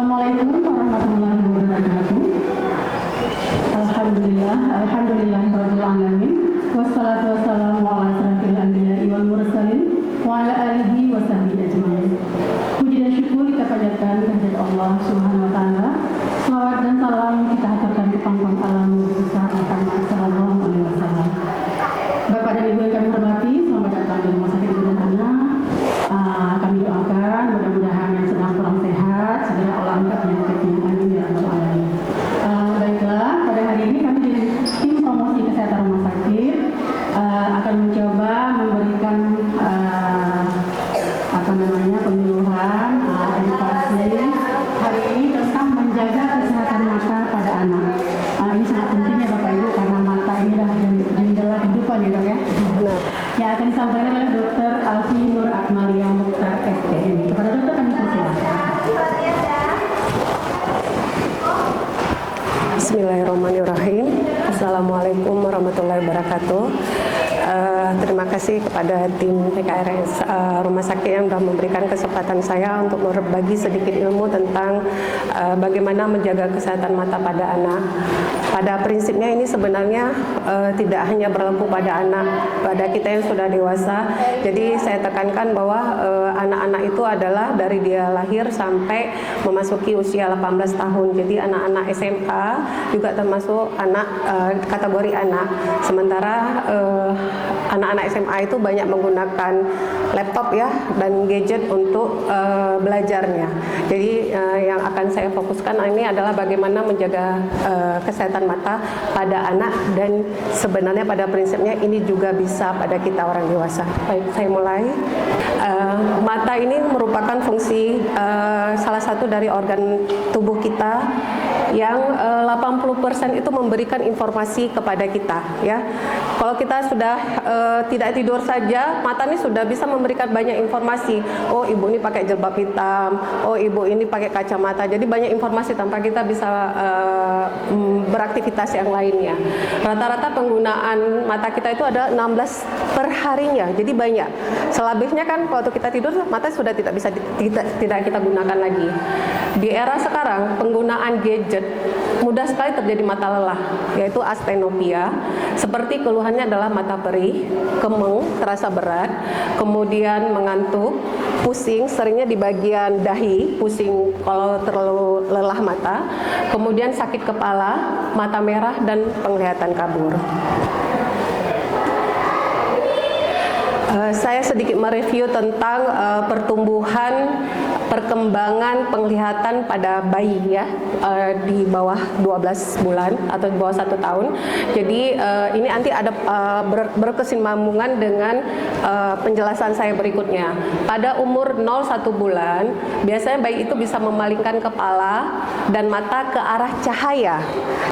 Assalamualaikum warahmatullahi wabarakatuh. Alhamdulillahirabbil alamin. Wassalatu wassalamu ala asyrafil anbiya'i wal mursalin wa ala alihi wa sahbihi ajmain. Puji dan syukur kita panjatkan kehadirat Allah Subhanahu wa taala. Selawat dan salam kita haturkan ke pangkuan alam besar Muhammad sallallahu alaihi wasallam. Bapak dan Ibu yang kami hormati, selamat datang di Rumah Sakit Ibu dan Anak. Kami doakan mudah-mudahan yang sedang kurang sehat segera Allah angkat penyakitnya. Amin ya rabbal alamin. Baiklah, pada hari ini kami dari tim promosi kesehatan rumah sakit akan mencoba memberikan penyuluhan edukasi hari ini tentang menjaga kesehatan mata pada anak. Ini sangat penting ya Bapak Ibu, karena mata ini adalah jendela kehidupan ya Dok ya. Yang akan disampaikan oleh Dr. Alfi Nur Akmalia Mukhtar SPM. Kepada dokter kami persilakan. Bismillahirrahmanirrahim. Assalamualaikum warahmatullahi wabarakatuh. Terima kasih kepada tim PKRS Rumah Sakit yang sudah memberikan kesempatan saya untuk berbagi sedikit ilmu tentang bagaimana menjaga kesehatan mata pada anak. Pada prinsipnya ini sebenarnya tidak hanya berlaku pada anak, pada kita yang sudah dewasa. Jadi saya tekankan bahwa anak-anak itu adalah dari dia lahir sampai memasuki usia 18 tahun. Jadi anak-anak SMA juga termasuk anak kategori anak. Sementara anak-anak SMA itu banyak menggunakan laptop ya dan gadget untuk belajarnya. Jadi yang akan saya fokuskan ini adalah bagaimana menjaga kesehatan mata pada anak, dan sebenarnya pada prinsipnya ini juga bisa pada kita orang dewasa. Baik, saya mulai. Mata ini merupakan fungsi salah satu dari organ tubuh kita yang 80% itu memberikan informasi kepada kita ya. Kalau kita sudah tidak tidur saja, mata ini sudah bisa memberikan banyak informasi. Oh, ibu ini pakai jilbab hitam, oh ibu ini pakai kacamata. Jadi banyak informasi tanpa kita bisa beraktivitas yang lainnya. Rata-rata penggunaan mata kita itu ada 16 per harinya. Jadi banyak. Selebihnya kan waktu kita tidur mata sudah tidak bisa tidak kita gunakan lagi. Di era sekarang penggunaan gadget mudah sekali terjadi mata lelah, yaitu astenopia. Seperti keluhannya adalah mata perih, kemeng, terasa berat, kemudian mengantuk, pusing, seringnya di bagian dahi, pusing kalau terlalu lelah mata, kemudian sakit kepala, mata merah, dan penglihatan kabur. Saya sedikit mereview tentang perkembangan penglihatan pada bayi ya, di bawah 12 bulan atau di bawah 1 tahun. Jadi ini nanti ada berkesinambungan dengan penjelasan saya berikutnya. Pada umur 0-1 bulan, biasanya bayi itu bisa memalingkan kepala dan mata ke arah cahaya.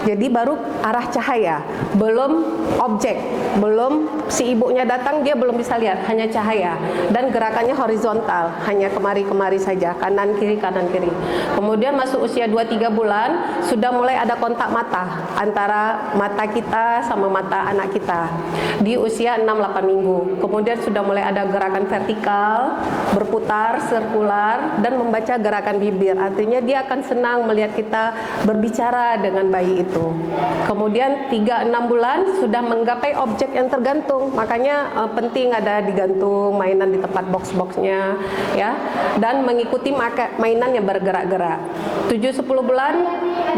Jadi baru arah cahaya, belum objek, belum si ibunya datang dia belum bisa lihat, hanya cahaya, dan gerakannya horizontal, hanya kemari-kemari saja, kanan kiri. Kemudian masuk usia 2-3 bulan sudah mulai ada kontak mata antara mata kita sama mata anak kita di usia 6-8 minggu. Kemudian sudah mulai ada gerakan vertikal, berputar, sirkular, dan membaca gerakan bibir. Artinya dia akan senang melihat kita berbicara dengan bayi itu. Kemudian 3-6 bulan sudah menggapai objek yang tergantung. Makanya penting ada digantung mainan di tempat box-boxnya ya, dan mengikuti mainan yang bergerak-gerak. 7-10 bulan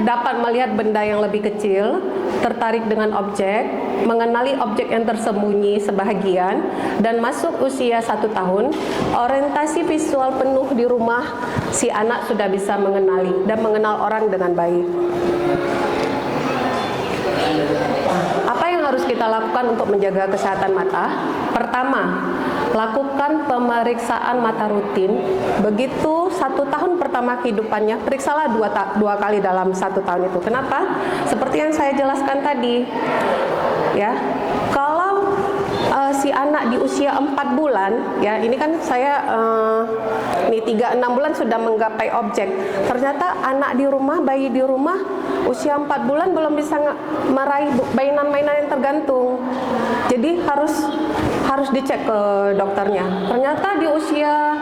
dapat melihat benda yang lebih kecil, tertarik dengan objek, mengenali objek yang tersembunyi sebahagian, dan masuk usia 1 tahun, orientasi visual penuh di rumah, si anak sudah bisa mengenali dan mengenal orang dengan baik. Apa yang harus kita lakukan untuk menjaga kesehatan mata? Pertama, lakukan pemeriksaan mata rutin. Begitu 1 tahun pertama kehidupannya, periksalah 2 kali dalam 1 tahun itu. Kenapa? Seperti yang saya jelaskan tadi, ya. Kalau si anak di usia 4 bulan, ya ini kan saya nih 3-6 bulan sudah menggapai objek. Ternyata anak di rumah, bayi di rumah usia 4 bulan belum bisa meraih mainan-mainan yang tergantung. Jadi harus dicek ke dokternya. Ternyata di usia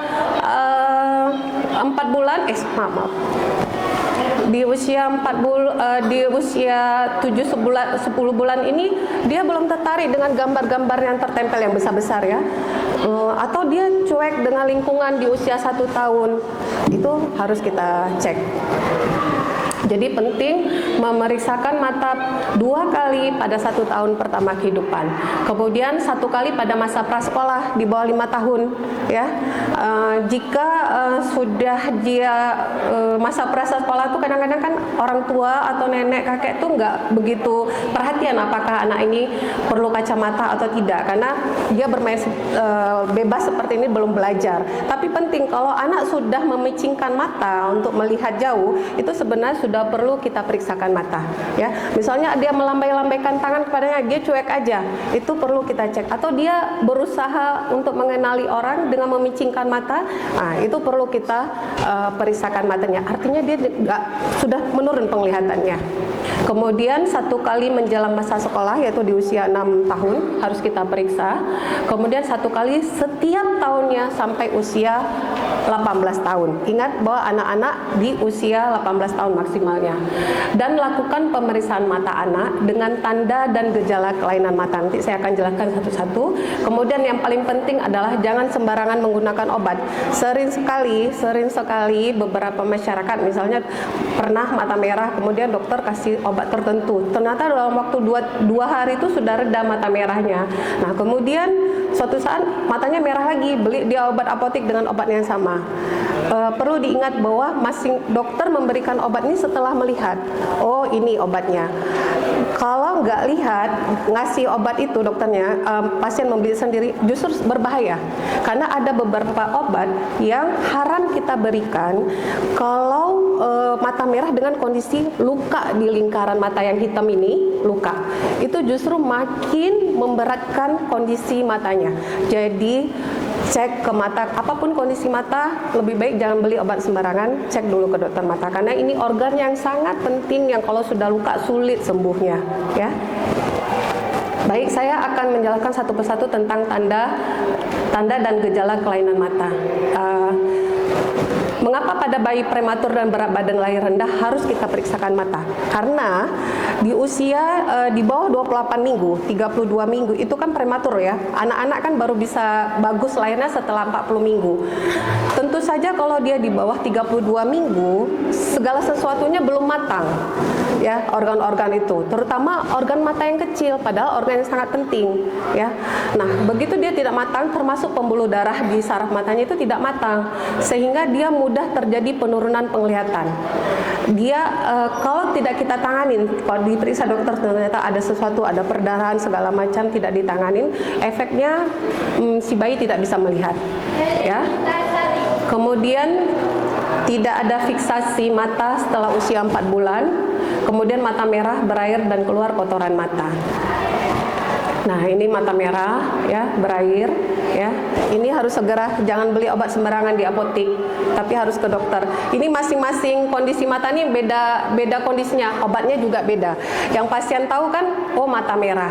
4 bulan, maaf. di usia 10 bulan ini dia belum tertarik dengan gambar-gambar yang tertempel yang besar-besar ya, atau dia cuek dengan lingkungan di usia 1 tahun, itu harus kita cek. Jadi penting memeriksakan mata 2 kali pada 1 tahun pertama kehidupan. Kemudian 1 kali pada masa prasekolah di bawah 5 tahun ya. Jika sudah dia masa prasekolah itu kadang-kadang kan orang tua atau nenek kakek tuh nggak begitu perhatian apakah anak ini perlu kacamata atau tidak, karena dia bermain bebas seperti ini, belum belajar. Tapi penting kalau anak sudah memicingkan mata untuk melihat jauh, itu sebenarnya sudah perlu kita periksakan mata ya. Misalnya dia melambai-lambaikan tangan kepadanya, dia cuek aja, itu perlu kita cek. Atau dia berusaha untuk mengenali orang dengan memicingkan mata, nah itu perlu kita periksakan matanya, artinya dia sudah menurun penglihatannya. Kemudian 1 kali menjelang masa sekolah, yaitu di usia 6 tahun harus kita periksa. Kemudian 1 kali setiap tahunnya sampai usia 18 tahun. Ingat bahwa anak-anak di usia 18 tahun maksimalnya. Dan lakukan pemeriksaan mata anak dengan tanda dan gejala kelainan mata. Nanti saya akan jelaskan satu-satu. Kemudian yang paling penting adalah jangan sembarangan menggunakan obat. Sering sekali beberapa masyarakat misalnya pernah mata merah, kemudian dokter kasih obat tertentu. Ternyata dalam waktu 2 hari itu sudah reda mata merahnya. Nah, kemudian suatu saat matanya merah lagi, beli dia obat apotek dengan obat yang sama. Perlu diingat bahwa dokter memberikan obat ini setelah melihat, oh ini obatnya. Kalau nggak lihat, ngasih obat itu dokternya, pasien membeli sendiri, justru berbahaya. Karena ada beberapa obat yang haram kita berikan kalau mata merah dengan kondisi luka di lingkaran mata yang hitam ini, luka. Itu justru makin memberatkan kondisi matanya. Jadi cek ke mata, apapun kondisi mata, lebih baik jangan beli obat sembarangan, cek dulu ke dokter mata, karena ini organ yang sangat penting yang kalau sudah luka sulit sembuhnya ya. Baik, saya akan menjelaskan satu persatu tentang tanda dan gejala kelainan mata. Mengapa pada bayi prematur dan berat badan lahir rendah harus kita periksakan mata? Karena di usia di bawah 28 minggu, 32 minggu itu kan prematur ya. Anak-anak kan baru bisa bagus lahirnya setelah 40 minggu. Tentu saja kalau dia di bawah 32 minggu, segala sesuatunya belum matang. Ya, organ-organ itu, terutama organ mata yang kecil, padahal organ yang sangat penting ya. Nah, begitu dia tidak matang, termasuk pembuluh darah di saraf matanya itu tidak matang, sehingga dia mudah terjadi penurunan penglihatan. Dia kalau tidak kita tanganin, kalau diperiksa dokter ternyata ada sesuatu, ada perdarahan segala macam, tidak ditanganin, efeknya si bayi tidak bisa melihat ya. Kemudian tidak ada fiksasi mata setelah usia 4 bulan. Kemudian mata merah, berair dan keluar kotoran mata. Nah, ini mata merah ya, berair ya. Ini harus segera, jangan beli obat sembarangan di apotek, tapi harus ke dokter. Ini masing-masing kondisi mata ini beda kondisinya, obatnya juga beda. Yang pasien tahu kan, oh mata merah.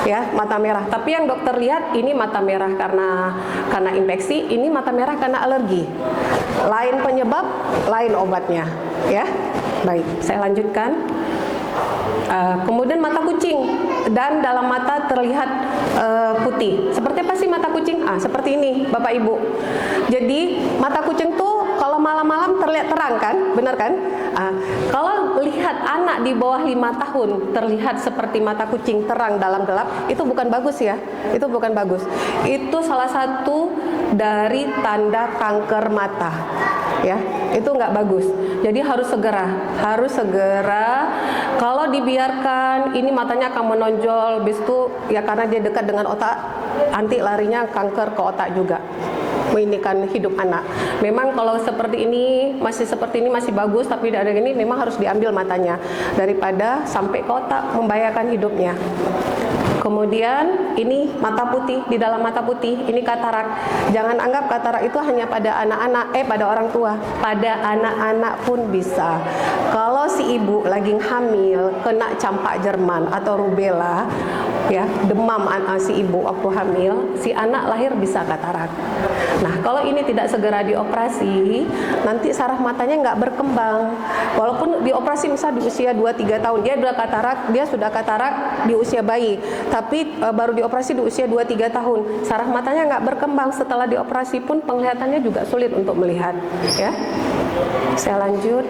Ya, mata merah. Tapi yang dokter lihat ini mata merah karena infeksi, ini mata merah karena alergi. Lain penyebab, lain obatnya, ya. Baik, saya lanjutkan. Kemudian mata kucing dan dalam mata terlihat putih. Seperti apa sih mata kucing? Seperti ini, Bapak Ibu. Jadi mata kucing tuh kalau malam-malam terlihat terang kan, benar kan? Kalau lihat anak di bawah 5 tahun terlihat seperti mata kucing terang dalam gelap, itu bukan bagus ya. Itu bukan bagus. Itu salah satu dari tanda kanker mata. Ya, itu nggak bagus. Jadi harus segera. Kalau dibiarkan, ini matanya akan menonjol, bis itu ya karena dia dekat dengan otak, nanti larinya kanker ke otak juga. Ini kan hidup anak. Memang kalau seperti ini masih bagus, tapi dari ini memang harus diambil matanya daripada sampai ke otak membahayakan hidupnya. Kemudian ini mata putih, di dalam mata putih ini katarak. Jangan anggap katarak itu hanya pada anak-anak, pada orang tua, pada anak-anak pun bisa. Kalau si ibu lagi hamil kena campak Jerman atau rubella, ya demam si ibu waktu hamil, si anak lahir bisa katarak. Nah, kalau ini tidak segera dioperasi, nanti saraf matanya nggak berkembang. Walaupun dioperasi misal di usia 2-3 tahun, dia sudah katarak di usia bayi, tapi baru dioperasi di usia 2-3 tahun, saraf matanya nggak berkembang. Setelah dioperasi pun penglihatannya juga sulit untuk melihat. Ya, saya lanjut.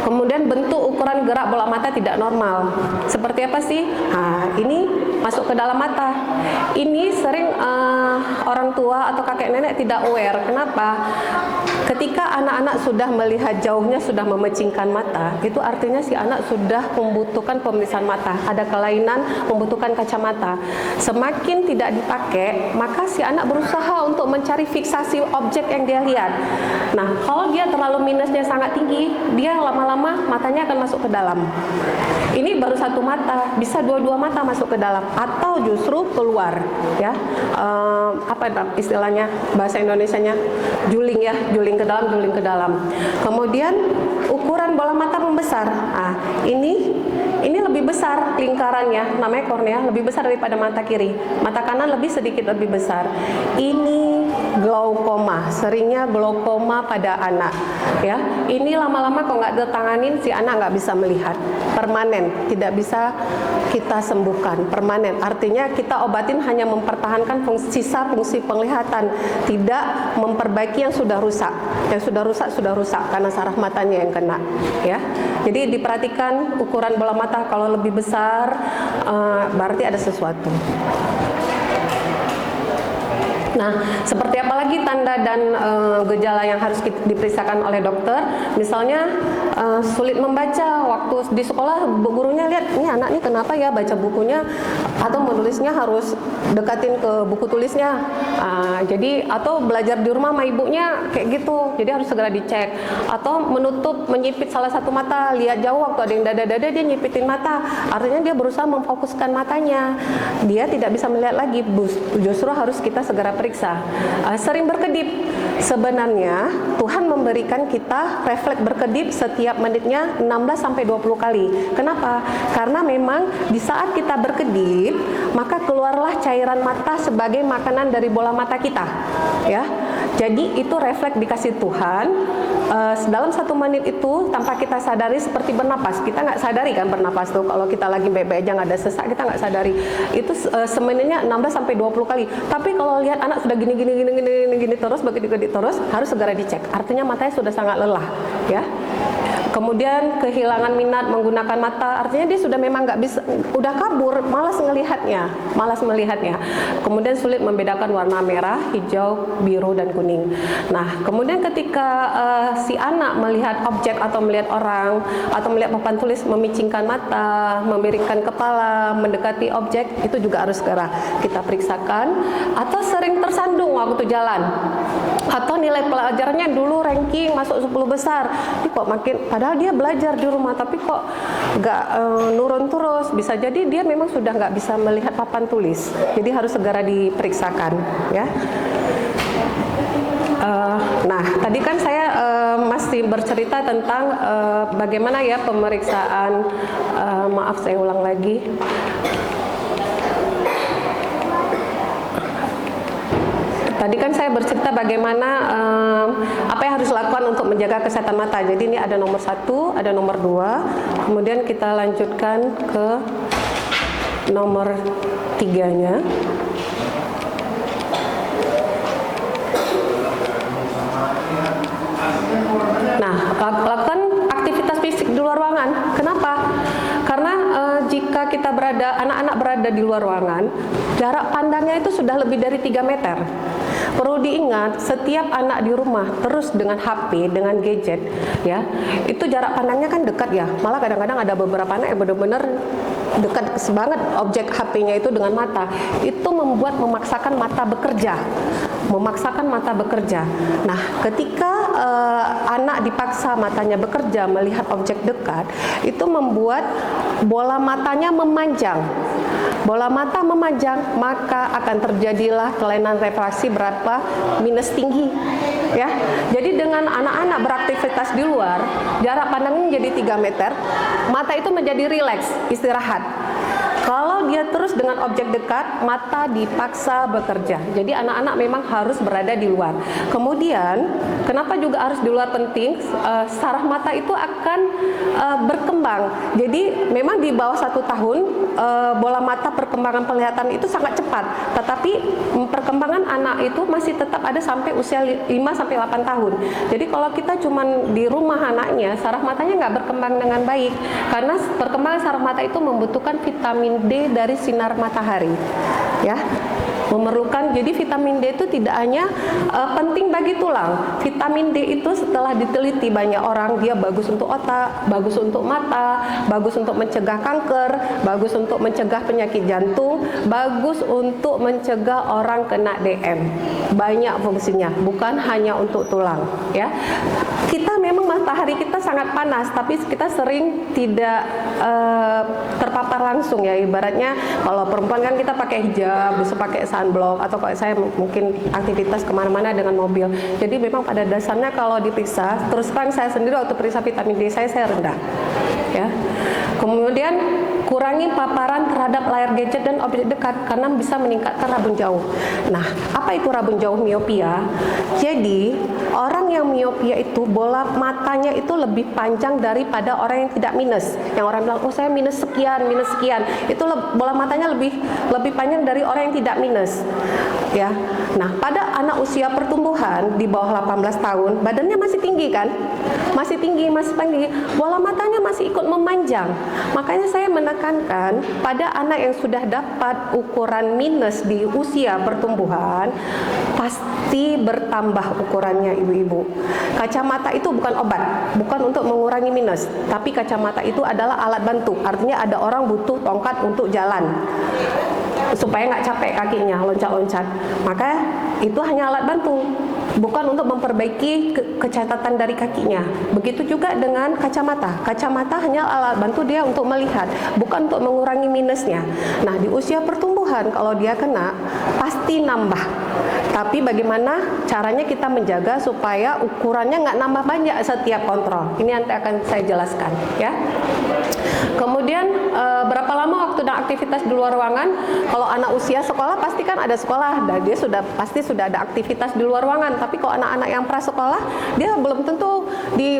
Kemudian bentuk ukuran gerak bola mata tidak normal. Seperti apa sih? Nah, ini masuk ke dalam mata. Ini sering orang tua atau kakek nenek tidak aware. Kenapa? Ketika anak-anak sudah melihat jauhnya, sudah memecingkan mata, itu artinya si anak sudah membutuhkan pemeriksaan mata. Ada kelainan, membutuhkan kacamata. Semakin tidak dipakai, maka si anak berusaha untuk mencari fiksasi objek yang dia lihat. Nah, kalau dia terlalu minusnya sangat tinggi, dia lama-lama matanya akan masuk ke dalam. Ini baru satu mata, bisa dua-dua mata masuk ke dalam, atau justru keluar. Ya, apa istilahnya bahasa Indonesianya? Juling ya, juling ke dalam, juling ke dalam. Kemudian ukuran bola mata membesar. Ah, ini lebih besar lingkarannya, namanya kornea, lebih besar daripada mata kiri. Mata kanan sedikit lebih besar. Ini glaukoma, seringnya glaukoma pada anak. Ya, ini lama-lama kalau nggak ditanganin si anak nggak bisa melihat. Permanen, tidak bisa kita sembuhkan. Permanen, artinya kita obatin hanya mempertahankan sisa fungsi penglihatan, tidak memperbaiki yang sudah rusak. Yang sudah rusak karena saraf matanya yang kena. Ya, jadi diperhatikan ukuran bola mata. Kalau lebih besar, berarti ada sesuatu. Nah, seperti apa lagi tanda dan gejala yang harus diperiksakan oleh dokter? Misalnya sulit membaca. Waktu di sekolah gurunya lihat, ini anak ini kenapa ya baca bukunya atau menulisnya harus dekatin ke buku tulisnya. Jadi atau belajar di rumah sama ibunya kayak gitu. Jadi harus segera dicek. Atau menyipit salah satu mata, lihat jauh waktu ada yang dada-dada dia nyipitin mata. Artinya dia berusaha memfokuskan matanya. Dia tidak bisa melihat lagi. Justru harus kita segera periksa. Sering berkedip. Sebenarnya Tuhan memberikan kita refleks berkedip setiap menitnya 16-20 kali. Kenapa? Karena memang di saat kita berkedip, maka keluarlah cairan mata sebagai makanan dari bola mata kita. Ya. Jadi itu refleks dikasih Tuhan. Dalam 1 menit itu tanpa kita sadari seperti bernapas. Kita nggak sadari kan bernapas tuh. Kalau kita lagi baik-baik aja nggak ada sesak, kita nggak sadari. Itu semenitnya 16-20 kali. Tapi kalau lihat anak sudah gini terus, begitu terus, harus segera dicek. Artinya matanya sudah sangat lelah, ya. Kemudian kehilangan minat menggunakan mata, artinya dia sudah memang nggak bisa, udah kabur, malas melihatnya. Kemudian sulit membedakan warna merah, hijau, biru, dan kuning. Nah, kemudian ketika si anak melihat objek atau melihat orang atau melihat papan tulis, memicingkan mata, memiringkan kepala, mendekati objek, itu juga harus segera kita periksakan. Atau sering tersandung waktu jalan, atau nilai pelajarannya dulu ranking masuk 10 besar, ini kok makin, padahal dia belajar di rumah tapi kok nggak nurun terus. Bisa jadi dia memang sudah nggak bisa melihat papan tulis, jadi harus segera diperiksakan, ya. Nah, tadi kan saya masih bercerita tentang bagaimana ya pemeriksaan, maaf saya ulang lagi. Tadi kan saya bercerita bagaimana apa yang harus dilakukan untuk menjaga kesehatan mata. Jadi ini ada nomor 1, ada nomor 2. Kemudian kita lanjutkan ke nomor 3-nya. Nah, lakukan aktivitas fisik di luar ruangan. Kenapa? Karena jika kita anak-anak berada di luar ruangan, jarak pandangnya itu sudah lebih dari 3 meter. Perlu diingat, setiap anak di rumah terus dengan HP, dengan gadget, ya, itu jarak pandangnya kan dekat ya. Malah kadang-kadang ada beberapa anak yang benar-benar dekat banget objek HP-nya itu dengan mata. Itu memaksakan mata bekerja. Nah, ketika anak dipaksa matanya bekerja melihat objek dekat, itu membuat bola matanya memanjang. Bola mata memanjang, maka akan terjadilah kelainan refraksi berapa minus tinggi, ya. Jadi dengan anak-anak beraktivitas di luar, jarak pandangnya menjadi 3 meter, mata itu menjadi rileks, istirahat. Kalau dia terus dengan objek dekat, mata dipaksa bekerja. Jadi anak-anak memang harus berada di luar. Kemudian, kenapa juga harus di luar penting? Saraf mata itu akan berkembang. Jadi memang di bawah 1 tahun, bola mata perkembangan penglihatan itu sangat cepat. Tetapi perkembangan anak itu masih tetap ada sampai usia 5-8 tahun. Jadi kalau kita cuman di rumah anaknya, saraf matanya nggak berkembang dengan baik. Karena perkembangan saraf mata itu membutuhkan vitamin D dari sinar matahari, ya, memerlukan. Jadi vitamin D itu tidak hanya penting bagi tulang. Vitamin D itu setelah diteliti banyak orang, dia bagus untuk otak, bagus untuk mata, bagus untuk mencegah kanker, bagus untuk mencegah penyakit jantung, bagus untuk mencegah orang kena DM. Banyak fungsinya, bukan hanya untuk tulang, ya. Kita memang matahari kita sangat panas, tapi kita sering tidak terpapar langsung, ya. Ibaratnya kalau perempuan kan kita pakai hijab, bisa pakai sunblock, atau kalau saya mungkin aktivitas kemana-mana dengan mobil. Jadi memang pada dasarnya kalau diperiksa, terus terang saya sendiri waktu periksa vitamin D saya rendah, ya. Kemudian kurangi paparan terhadap layar gadget dan objek dekat karena bisa meningkatkan rabun jauh. Nah, apa itu rabun jauh miopia? Jadi orang yang miopia itu bola matanya itu lebih panjang daripada orang yang tidak minus. Yang orang bilang, oh saya minus sekian. Itu bola matanya lebih panjang dari orang yang tidak minus, ya. Nah, pada anak usia pertumbuhan di bawah 18 tahun, badannya masih tinggi kan? Masih tinggi. Bola matanya masih ikut memanjang. Makanya saya menekankan pada anak yang sudah dapat ukuran minus di usia pertumbuhan, pasti bertambah ukurannya ibu-ibu. Kacamata itu bukan obat, bukan untuk mengurangi minus, tapi kacamata itu adalah alat bantu. Artinya ada orang butuh tongkat untuk jalan supaya nggak capek kakinya loncat-loncat, maka itu hanya alat bantu, bukan untuk memperbaiki kecacatan dari kakinya. Begitu juga dengan kacamata. Kacamata hanya alat bantu dia untuk melihat, bukan untuk mengurangi minusnya. Nah, di usia pertumbuhan kalau dia kena, pasti nambah. Tapi bagaimana caranya kita menjaga supaya ukurannya nggak nambah banyak setiap kontrol. Ini nanti akan saya jelaskan, ya. Kemudian berapa lama waktu dan aktivitas di luar ruangan? Kalau anak usia sekolah pasti kan ada sekolah, dan dia pasti sudah ada aktivitas di luar ruangan. Tapi kalau anak-anak yang prasekolah, dia belum tentu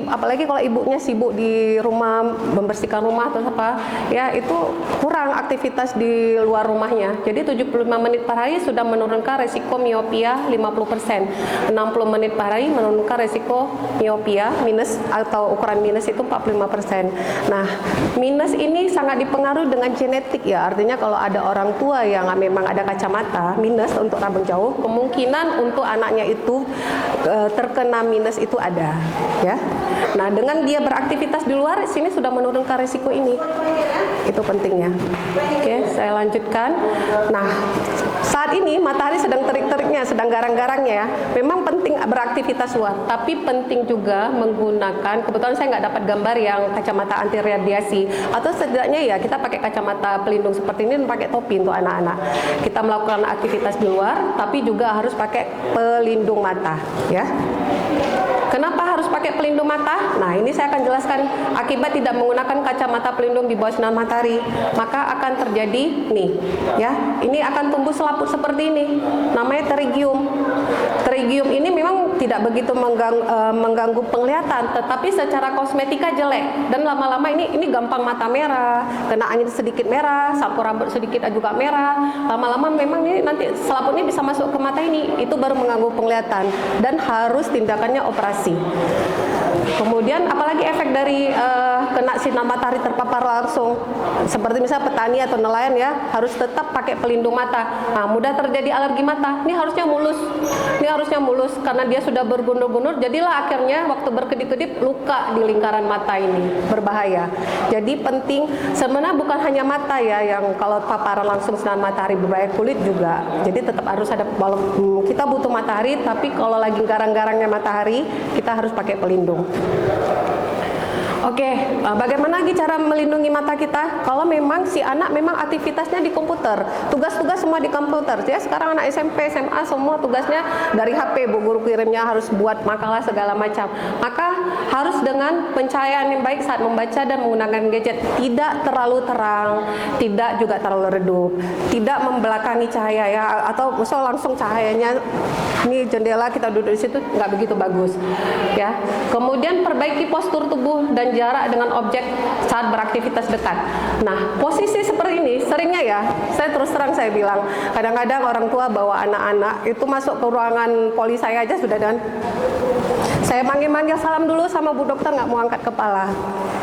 apalagi kalau ibunya sibuk di rumah membersihkan rumah atau apa, ya itu kurang aktivitas di luar rumahnya. Jadi 75 menit per hari sudah menurunkan resiko miopia 50%. 60 menit per hari menurunkan resiko miopia minus atau ukuran minus itu 45%. Nah, minus ini sangat dipengaruhi dengan genetik, ya. Artinya kalau ada orang tua yang memang ada kacamata minus untuk rabun jauh, kemungkinan untuk anaknya itu terkena minus itu ada, ya. Nah, dengan dia beraktivitas di luar, sini sudah menurunkan risiko ini. Itu pentingnya. Oke, saya lanjutkan. Nah, saat ini matahari sedang terik-teriknya, sedang garang-garangnya, ya. Memang penting beraktivitas luar, tapi penting juga menggunakan, kebetulan saya nggak dapat gambar yang kacamata anti radiasi, atau setidaknya ya kita pakai kacamata pelindung seperti ini dan pakai topi untuk anak-anak. Kita melakukan aktivitas di luar, tapi juga harus pakai pelindung mata, ya. Kenapa harus pakai pelindung mata? Nah, ini saya akan jelaskan akibat tidak menggunakan kacamata pelindung di bawah sinar matahari. Maka akan terjadi nih, ya. Ini akan tumbuh selaput seperti ini. Namanya pterygium. Pterygium ini memang tidak begitu mengganggu penglihatan, tetapi secara kosmetika jelek. Dan lama-lama ini gampang mata merah, kena angin sedikit merah, sapu rambut sedikit juga merah. Lama-lama memang ini nanti selaputnya bisa masuk ke mata ini. Itu baru mengganggu penglihatan dan harus tindakannya operasi. Kemudian apalagi efek dari kena sinar matahari terpapar langsung, seperti misalnya petani atau nelayan, ya, harus tetap pakai pelindung mata. Nah, mudah terjadi alergi mata. Ini harusnya mulus karena dia sudah bergunur-gunur, jadilah akhirnya waktu berkedip-kedip luka di lingkaran mata ini, berbahaya. Jadi penting, sebenarnya bukan hanya mata, ya, yang kalau paparan langsung sinar matahari berbahaya, kulit juga. Jadi tetap harus ada, kita butuh matahari, tapi kalau lagi garang-garangnya matahari, kita harus pakai pelindung. Oke, bagaimana lagi cara melindungi mata kita? Kalau memang si anak memang aktivitasnya di komputer, tugas-tugas semua di komputer. Ya, sekarang anak SMP, SMA semua tugasnya dari HP, bu guru kirimnya harus buat makalah segala macam. Maka Harus dengan pencahayaan yang baik saat membaca dan menggunakan gadget. Tidak terlalu terang, tidak juga terlalu redup, tidak membelakangi cahaya ya, atau misal langsung cahayanya ini jendela kita duduk di situ nggak begitu bagus ya. Kemudian perbaiki postur tubuh dan jarak dengan objek saat beraktivitas dekat. Nah, posisi seperti ini seringnya ya, saya terus terang saya bilang, kadang-kadang orang tua bawa anak-anak itu masuk ke ruangan poli saya aja sudah dan saya manggil-manggil salam dulu sama Bu Dokter, nggak mau angkat kepala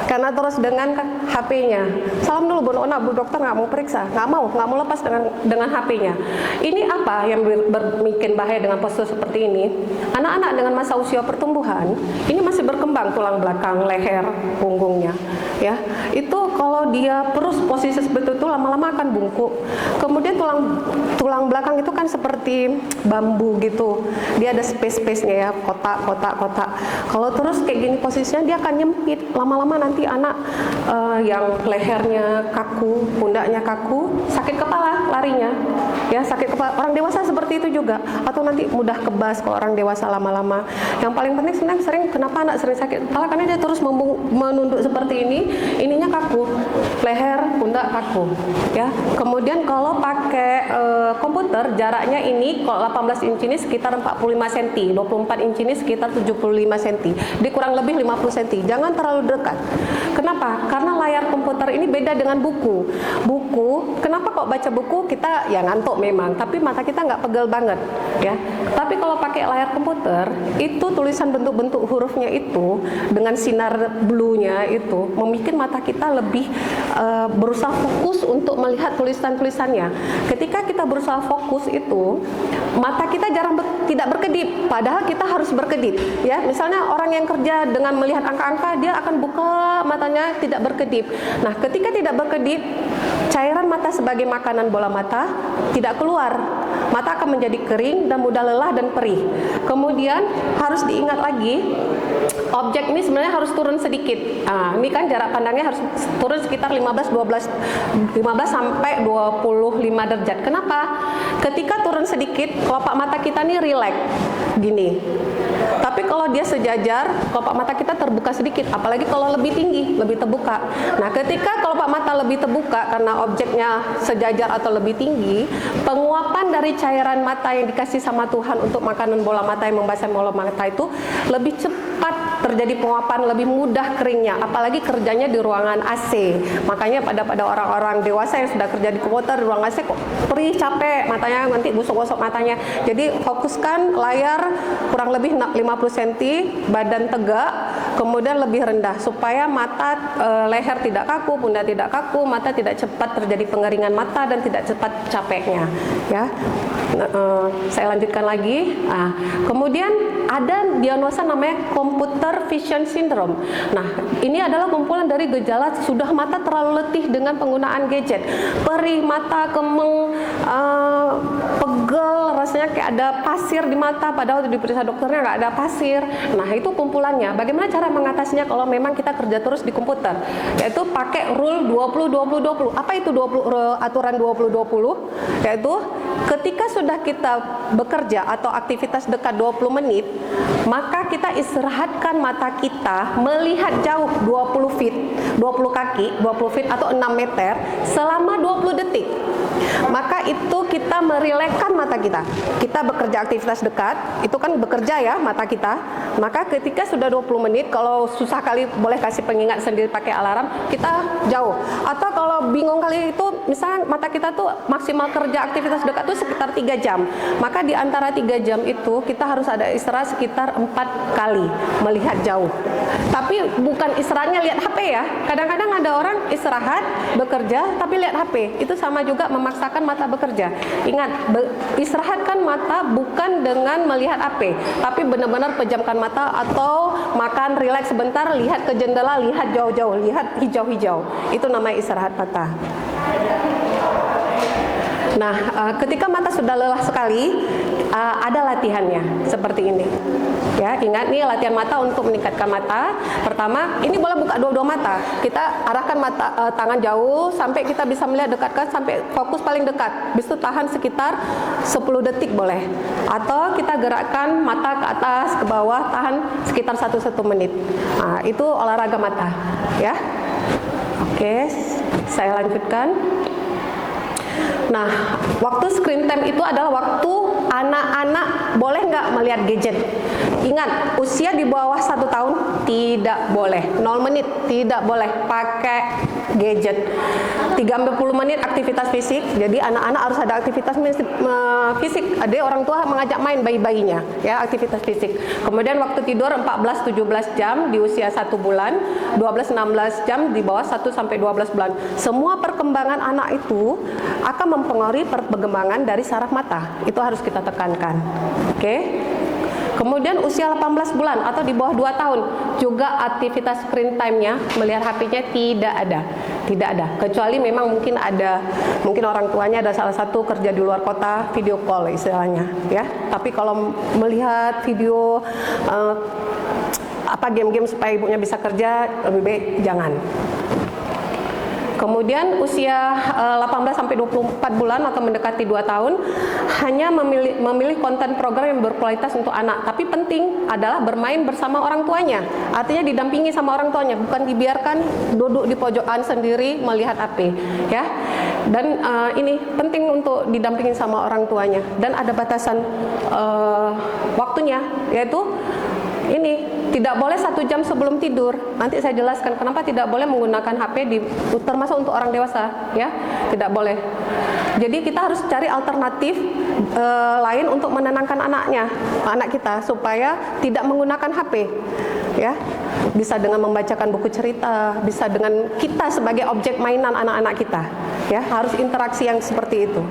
karena terus dengan HP-nya. Salam dulu Bu Nona, Bu Dokter nggak mau periksa, nggak mau lepas dengan HP-nya. Ini apa yang bikin bahaya dengan postur seperti ini? Anak-anak dengan masa usia pertumbuhan ini masih berkembang tulang belakang, leher, punggungnya, ya. Itu kalau dia terus posisi seperti itu lama-lama akan bungkuk. Kemudian tulang belakang itu kan seperti bambu gitu, dia ada space-nya ya, kotak. Kalau terus kayak gini posisinya dia akan nyempit. Lama-lama nanti anak yang lehernya kaku, pundaknya kaku, sakit kepala larinya, ya sakit kepala. Orang dewasa seperti itu juga, atau nanti mudah kebas kalau orang dewasa lama-lama. Yang paling penting sebenarnya kenapa anak sering sakit kepala karena dia terus menunduk seperti ini, ininya kaku, leher, pundak kaku, ya. Kemudian kalau pakai komputer jaraknya ini kalau 18 inci ini sekitar 45 cm, 24 inci ini sekitar 75 cm, di kurang lebih 50 cm. Jangan terlalu dekat. Kenapa? Karena layar komputer ini beda dengan buku. Kenapa kok baca buku kita ya ngantuk memang, tapi mata kita nggak pegel banget, ya. Tapi kalau pakai layar komputer, itu tulisan bentuk-bentuk hurufnya itu dengan sinar blue-nya itu membuat mata kita lebih berusaha fokus untuk melihat tulisan-tulisannya. Ketika kita berusaha fokus itu, mata kita tidak berkedip, padahal kita harus berkedip, ya. Misalnya orang yang kerja dengan melihat angka-angka, dia akan buka matanya tidak berkedip. Nah, ketika tidak berkedip, cairan mata sebagai makanan bola mata tidak keluar. Mata akan menjadi kering dan mudah lelah dan perih. Kemudian harus diingat lagi, objek ini sebenarnya harus turun sedikit. Ini kan jarak pandangnya harus turun sekitar 15 sampai 25 derajat. Kenapa? Ketika turun sedikit, kelopak mata kita nih rileks gini. Tapi kalau dia sejajar, kelopak mata kita terbuka sedikit, apalagi kalau lebih tinggi, lebih terbuka. Nah, ketika kelopak mata lebih terbuka karena objeknya sejajar atau lebih tinggi, penguapan dari cairan mata yang dikasih sama Tuhan untuk makanan bola mata yang membasahi bola mata itu lebih cepat terjadi penguapan, lebih mudah keringnya, apalagi kerjanya di ruangan AC. Makanya pada orang-orang dewasa yang sudah kerja di komputer di ruang AC kok perih, capek, matanya nanti gosok-gosok matanya. Jadi fokuskan layar kurang lebih 50 cm, badan tegak, kemudian lebih rendah supaya mata leher tidak kaku, pundak tidak kaku, mata tidak cepat terjadi pengeringan mata dan tidak cepat capeknya, ya. Saya lanjutkan lagi. Kemudian ada diagnosa namanya computer vision syndrome. Nah, ini adalah kumpulan dari gejala sudah mata terlalu letih dengan penggunaan gadget, perih mata, kemeng, pegel, rasanya kayak ada pasir di mata, padahal diperiksa dokternya nggak ada pasir. Nah, itu kumpulannya. Bagaimana cara mengatasinya kalau memang kita kerja terus di komputer? Yaitu pakai rule 20-20-20. Apa itu aturan 20-20? Yaitu ketika sudah kita bekerja atau aktivitas dekat 20 menit, maka kita istirahatkan mata kita melihat jauh 20 feet, 20 kaki, 20 feet atau 6 meter selama 20 detik. Maka itu kita merilekskan mata kita. Kita bekerja aktivitas dekat, itu kan bekerja ya mata kita. Maka ketika sudah 20 menit, kalau susah kali boleh kasih pengingat sendiri pakai alarm, kita jauh. Atau kalau bingung kali itu, misalnya mata kita tuh maksimal kerja aktivitas dekat tuh sekitar 3 jam. Maka di antara 3 jam itu kita harus ada istirahat sekitar 4 kali melihat jauh. Tapi bukan istirahatnya lihat HP ya. Kadang-kadang ada orang istirahat, bekerja, tapi lihat HP. Itu sama juga memaksakan mata bekerja. Ingat, istirahatkan mata bukan dengan melihat HP, tapi benar-benar pejamkan mata atau makan rileks sebentar, lihat ke jendela, lihat jauh-jauh, lihat hijau-hijau. Itu namanya istirahat mata. Nah, ketika mata sudah lelah sekali, ada latihannya seperti ini. Ya, ingat nih latihan mata untuk meningkatkan mata. Pertama, ini boleh buka dua-dua mata. Kita arahkan mata tangan jauh sampai kita bisa melihat dekatkan sampai fokus paling dekat. Habis itu tahan sekitar 10 detik boleh. Atau kita gerakkan mata ke atas, ke bawah, tahan sekitar 1 menit. Nah, itu olahraga mata, ya. Oke, saya lanjutkan. Nah, waktu screen time itu adalah waktu anak-anak boleh nggak melihat gadget. Ingat, usia di bawah 1 tahun tidak boleh. 0 menit tidak boleh pakai gadget. 30 menit aktivitas fisik. Jadi anak-anak harus ada aktivitas fisik. Ada orang tua mengajak main bayi-bayinya, ya, aktivitas fisik. Kemudian waktu tidur 14-17 jam di usia 1 bulan, 12-16 jam di bawah 1 sampai 12 bulan. Semua perkembangan anak itu akan mempengaruhi perkembangan dari saraf mata. Itu harus kita tekankan. Oke? Kemudian usia 18 bulan atau di bawah 2 tahun juga aktivitas screen time-nya, melihat HP-nya tidak ada. Tidak ada. Kecuali memang mungkin orang tuanya ada salah satu kerja di luar kota, video call istilahnya, ya. Tapi kalau melihat video game-game supaya ibunya bisa kerja, lebih baik jangan. Kemudian usia 18 sampai 24 bulan atau mendekati 2 tahun hanya memilih konten program yang berkualitas untuk anak. Tapi penting adalah bermain bersama orang tuanya. Artinya didampingi sama orang tuanya, bukan dibiarkan duduk di pojokan sendiri melihat HP, ya. Dan ini penting untuk didampingi sama orang tuanya dan ada batasan waktunya, yaitu ini tidak boleh 1 jam sebelum tidur. Nanti saya jelaskan kenapa tidak boleh menggunakan HP termasuk untuk orang dewasa, ya, tidak boleh. Jadi kita harus cari alternatif lain untuk menenangkan anak kita supaya tidak menggunakan HP, ya. Bisa dengan membacakan buku cerita, bisa dengan kita sebagai objek mainan anak-anak kita, ya. Harus interaksi yang seperti itu.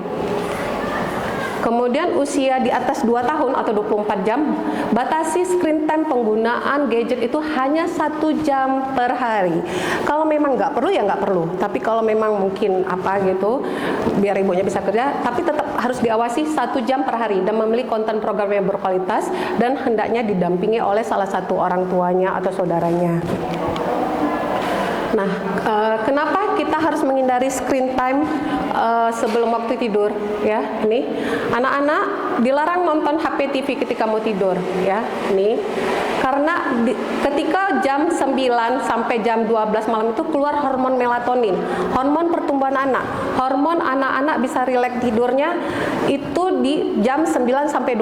Kemudian usia di atas 2 tahun atau 24 jam, batasi screen time penggunaan gadget itu hanya 1 jam per hari. Kalau memang nggak perlu ya nggak perlu. Tapi kalau memang mungkin biar ibunya bisa kerja, tapi tetap harus diawasi 1 jam per hari dan memilih konten program yang berkualitas dan hendaknya didampingi oleh salah satu orang tuanya atau saudaranya. Nah, kenapa kita harus menghindari screen time sebelum waktu tidur? Ya, ini anak-anak dilarang nonton HP TV ketika mau tidur. Ya, ini karena ketika jam 9 sampai jam 12 malam itu keluar hormon melatonin, hormon pertumbuhan anak. Hormon anak-anak bisa rileks tidurnya itu di jam 9 sampai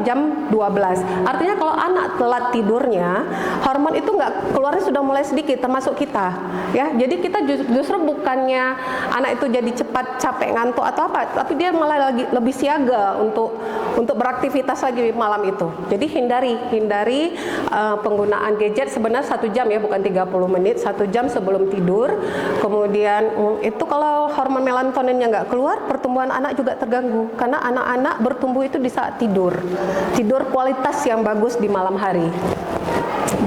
jam 12. Artinya kalau anak telat tidurnya, hormon itu nggak keluarnya sudah mulai sedikit, termasuk kita, ya. Jadi kita justru bukannya anak itu jadi cepat capek ngantuk atau apa, tapi dia malah lebih siaga untuk beraktivitas lagi malam itu. Jadi hindari penggunaan gadget sebenarnya 1 jam, ya, bukan 30 menit, 1 jam sebelum tidur. Kemudian itu kalau hormon melatoninnya nggak keluar, pertumbuhan anak juga terganggu karena anak-anak bertumbuh itu di saat tidur kualitas yang bagus di malam hari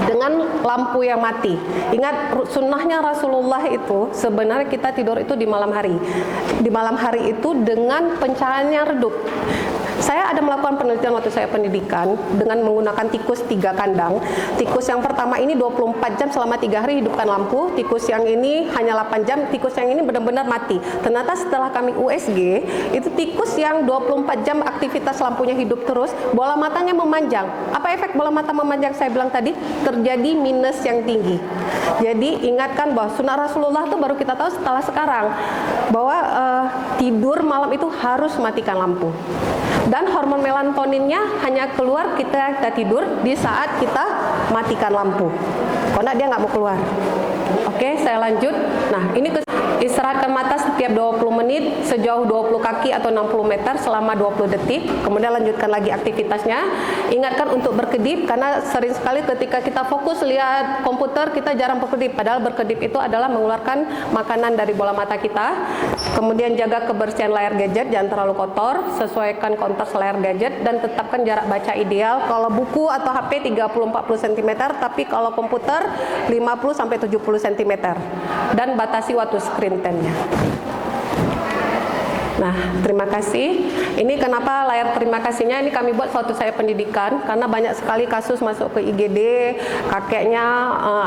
dengan lampu yang mati. Ingat, sunnahnya Rasulullah itu sebenarnya kita tidur itu di malam hari. Di malam hari itu dengan pencahayaan yang redup. Saya ada melakukan penelitian waktu saya pendidikan dengan menggunakan tikus 3 kandang. Tikus yang pertama ini 24 jam selama 3 hari hidupkan lampu. Tikus yang ini hanya 8 jam. Tikus yang ini benar-benar mati. Ternyata setelah kami USG, itu tikus yang 24 jam aktivitas lampunya hidup terus, bola matanya memanjang. Apa efek bola mata memanjang saya bilang tadi? Terjadi minus yang tinggi. Jadi ingatkan bahwa sunnah Rasulullah itu baru kita tahu setelah sekarang, bahwa tidur malam itu harus matikan lampu. Dan hormon melatoninnya hanya keluar kita tidur di saat kita matikan lampu. Karena dia nggak mau keluar. Oke, saya lanjut. Nah, ini istirahatkan mata setiap 20 menit sejauh 20 kaki atau 60 meter selama 20 detik. Kemudian lanjutkan lagi aktivitasnya. Ingatkan untuk berkedip karena sering sekali ketika kita fokus lihat komputer kita jarang berkedip. Padahal berkedip itu adalah mengeluarkan makanan dari bola mata kita. Kemudian jaga kebersihan layar gadget, jangan terlalu kotor. Sesuaikan kontak layar gadget dan tetapkan jarak baca ideal. Kalau buku atau HP 30-40 cm, tapi kalau komputer 50-70 cm. Dan batasi waktu screen time-nya. Nah, terima kasih. Ini kenapa layar terima kasihnya ini kami buat suatu saya pendidikan karena banyak sekali kasus masuk ke IGD, kakeknya,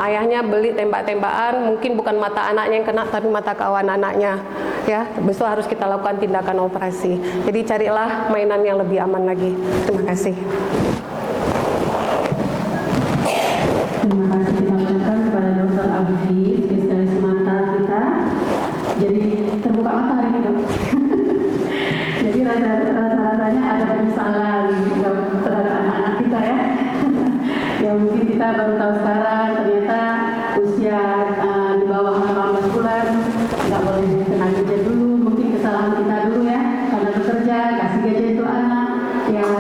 ayahnya beli tembak-tembakan, mungkin bukan mata anaknya yang kena tapi mata kawan anaknya. Ya, besok harus kita lakukan tindakan operasi. Jadi carilah mainan yang lebih aman lagi. Terima kasih. Terima kasih kita ucapkan kepada Dr. Abdi, spesialis mata kita. Jadi terbuka mata hari ini, Dok. Jadi rasanya ada penyesalan terhadap anak-anak kita ya. Ya mungkin kita baru tahu sekarang ternyata usia di bawah 18 bulan nggak boleh kena gadget dulu. Mungkin kesalahan kita dulu ya karena bekerja kasih gadget itu anak yang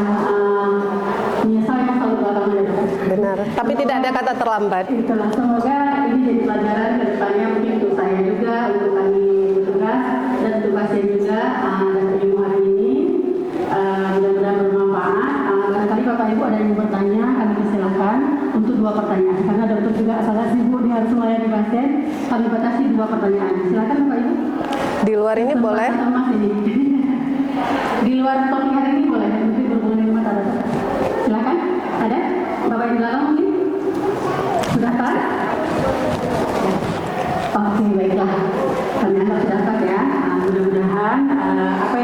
menyesal yang selalu belakangan ya, Dok. Benar, tapi tidak ada kata terlambat. Itulah, semoga ini jadi pelajaran ke depannya mungkin untuk saya juga, untuk kami bertugas dan untuk pasien juga dan ilmu hari ini. Mudah-mudahan bermanfaat. Barangkali Bapak Ibu ada yang bertanya, kami persilahkan untuk 2 pertanyaan. Karena dokter juga sangat sibuk, dia harus melayani pasien. Kami batasi 2 pertanyaan. Silakan Bapak Ibu. Di luar ini boleh? Di luar topik hari ini boleh, mungkin berhubungan dengan mata dokter. Silakan. Ada? Bapak di belakang mungkin? Sudah Pak? Oke, baiklah. Kami anggap sudah Pak ya. Mudah-mudahan apa